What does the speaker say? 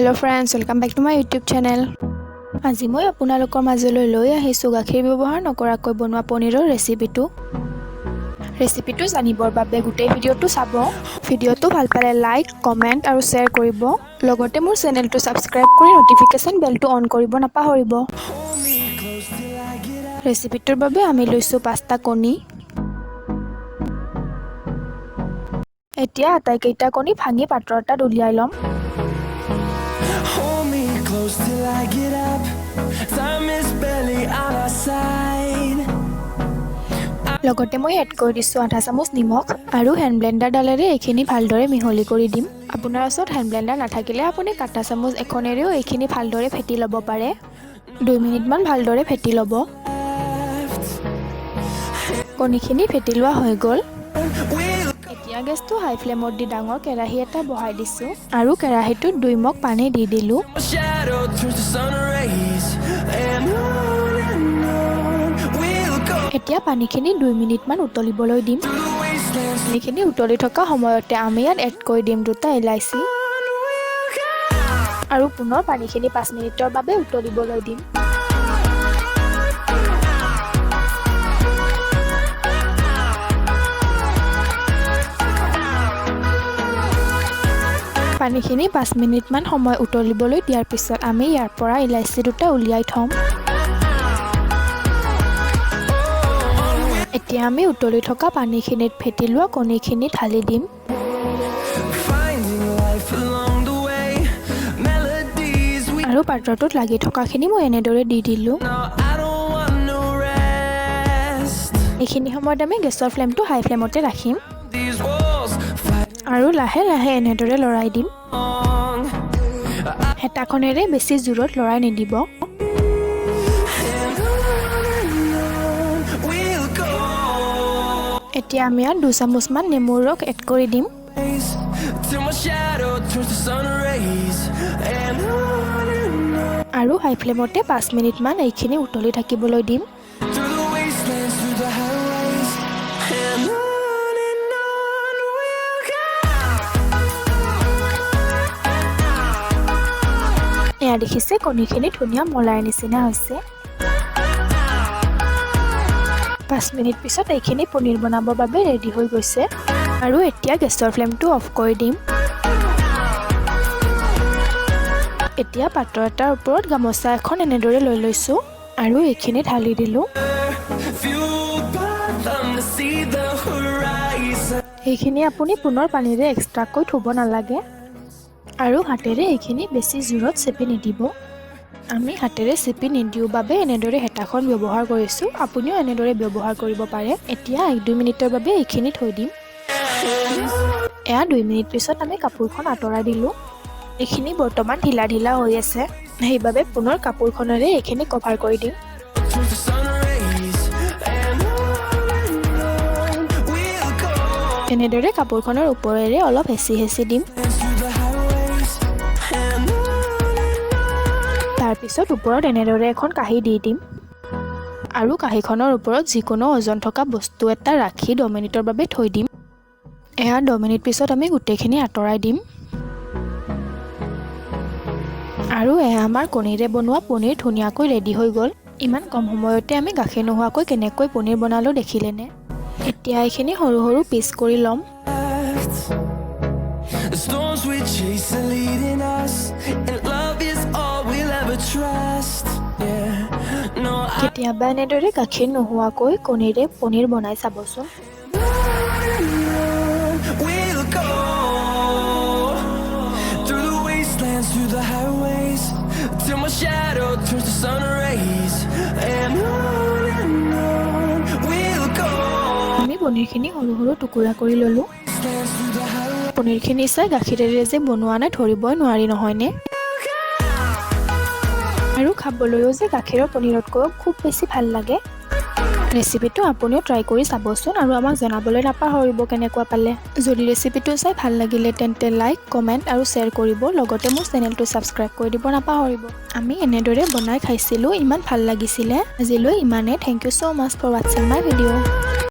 Hello friends, welcome back to my YouTube channel. আজি মই আপোনালোকৰ মাজলৈ লৈ আহিছো গাখীৰ ব্যৱহাৰ নকৰাকৈ বনোৱা পনীৰৰ ৰেচিপিটো জানিবৰ বাবে গোটেই ভিডিওটো চাব। ভিডিওটো ভাল পালে লাইক, কমেন্ট আৰু শেয়াৰ কৰিব। লগতে মোৰ চেনেলটো সাবস্ক্ৰাইব কৰি নটিফিকেশন বেলটো অন কৰিব নাপাহৰিব। ৰেচিপিটোৰ বাবে আমি লৈছো 5টা কণী। এতিয়া আটাইকেইটা কণী ভাঙি পাত্ৰ এটাত উলিয়াই লম। Close till I get up. Time is barely on our side. লগতে মই এড কৰি দিছো আধা চামুচ নিমখ আৰু হ্যান্ড ব্লেন্ডাৰ ডালেৰে এইখিনি ভালদৰে মিহলি কৰি দিম। আপোনাৰ ওচৰত হ্যান্ড ব্লেন্ডাৰ নাথাকিলে আপুনি কাটা চামুচ এখনেৰেও এইখিনি ভালদৰে ফেটি ল'ব পাৰে। 2 মিনিট মান ভালদৰে ফেটি ল'ব। কণীখিনি ফেটি লোৱা হৈ গ'ল। এতিয়া গেছটো হাই ফ্লেমত দি ডাঙৰ কেৰাহী এটা বহাই দিছো আৰু কেৰাহীটোত 2 মগ পানী দি দিলো। এতিয়া পানীখিনি 2 মিনিট মান উতলিবলৈ দিম। পানীখিনি উতলি থকা সময়তে আমি ইয়াত এড কৰি দিম 2টা ইলাইচি আৰু পুনৰ পানীখিনি 5 মিনিটৰ বাবে উতলিবলৈ দিম। পানীখিনি 5 মিনিট মান সময় উতলিবলৈ দিয়াৰ পিছত আমি ইয়াৰ পৰা ইলাইচি 2টা উলিয়াই থম। এতিয়া আমি উতলি থকা পানীখিনিত ফেটি লোৱা কণীখিনি ঢালি দিম। আৰু পাত্ৰটোত লাগি থকাখিনি মই এনেদৰে দি দিলো। এইখিনি সময়ত আমি গেছৰ ফ্লেমটো হাই ফ্লেমতে ৰাখিম আৰু লাহে লাহে এনেদৰে লৰাই দিম। হেতাখনেৰে বেছি জোৰত লৰাই নিদিব। এতিয়া আমি ইয়াত 2 চামুচ মান নেমুৰ ৰস এড কৰি দিম। আৰু হাই ফ্লেমতে 5 মিনিট মান এইখিনি উতলি থাকিবলৈ দিম। এয়া দেখিছে কণীখিনি ধুনীয়া মলাৰ নিচিনা হৈছে। 5 মিনিট পিছত এইখিনি পনীৰ বনাবৰ বাবে ৰেডি হৈ গৈছে। আৰু এতিয়া গেছৰ ফ্লেমটো অফ কৰি দিম। এতিয়া পাত্ৰ এটাৰ ওপৰত গামোচা এখন এনেদৰে লৈ লৈছো আৰু এইখিনি ঢালি দিলো। এইখিনি আপুনি পুনৰ পানীৰে এক্সট্ৰাকৈ ধুব নালাগে আৰু হাতেৰে এইখিনি বেছি জোৰত চেপি নিদিব। আমি হাতেৰে চেপি নিদিও বাবে এনেদৰে হেতাখন ব্যৱহাৰ কৰিছো। আপুনিও এনেদৰে ব্যৱহাৰ কৰিব পাৰে। এতিয়া 1-2 মিনিটৰ বাবে এইখিনি থৈ দিম। এয়া 2 মিনিট পিছত আমি কাপোৰখন আঁতৰাই দিলো। এইখিনি বৰ্তমান ঢিলা ঢিলা হৈ আছে, সেইবাবে পুনৰ কাপোৰখনেৰে এইখিনি কভাৰ কৰি দিম। এনেদৰে কাপোৰখনৰ ওপৰেৰে অলপ হেঁচি দিম। তাৰপিছত ওপৰত এনেদৰে এখন কাঁহী দি দিম আৰু কাঁহীখনৰ ওপৰত যিকোনো ওজন থকা বস্তু এটা ৰাখি 10 মিনিটৰ বাবে থৈ দিম। এয়া 10 মিনিট পিছত আমি গোটেইখিনি আঁতৰাই দিম। আৰু এয়া আমাৰ কণীৰে বনোৱা পনীৰ ধুনীয়াকৈ ৰেডি হৈ গ'ল। ইমান কম সময়তে আমি গাখীৰ নোহোৱাকৈ কেনেকৈ পনীৰ বনালো দেখিলেনে? এতিয়া এইখিনি সৰু সৰু পিচ কৰি ল'ম। কেতিয়াবা এনেদৰে গাখীৰ নোহোৱাকৈ কণীৰে পনীৰ বনাই চাবচোন। আমি পনীৰখিনি সৰু সৰু টুকুৰা কৰি ল'লো। পনীৰখিনি চাই গাখীৰেৰে যে বনোৱা নাই ধৰিবই নোৱাৰি নহয়নে? আৰু খাবলৈও যে গাখীৰৰ পনীৰতকৈ খুব বেছি ভাল লাগে। ৰেচিপিটো আপুনিও ট্ৰাই কৰি চাবচোন আৰু আমাক জনাবলৈ নাপাহৰিব কেনেকুৱা পালে। যদি ৰেচিপিটো চাই ভাল লাগিলে তেন্তে লাইক, কমেন্ট আৰু শ্বেয়াৰ কৰিব। লগতে মোৰ চেনেলটো সাবস্ক্ৰাইব কৰি দিব নাপাহৰিব। আমি এনেদৰে বনাই খাইছিলোঁ, ইমান ভাল লাগিছিলে। আজিলৈ ইমানে। Thank you so much for watching my video.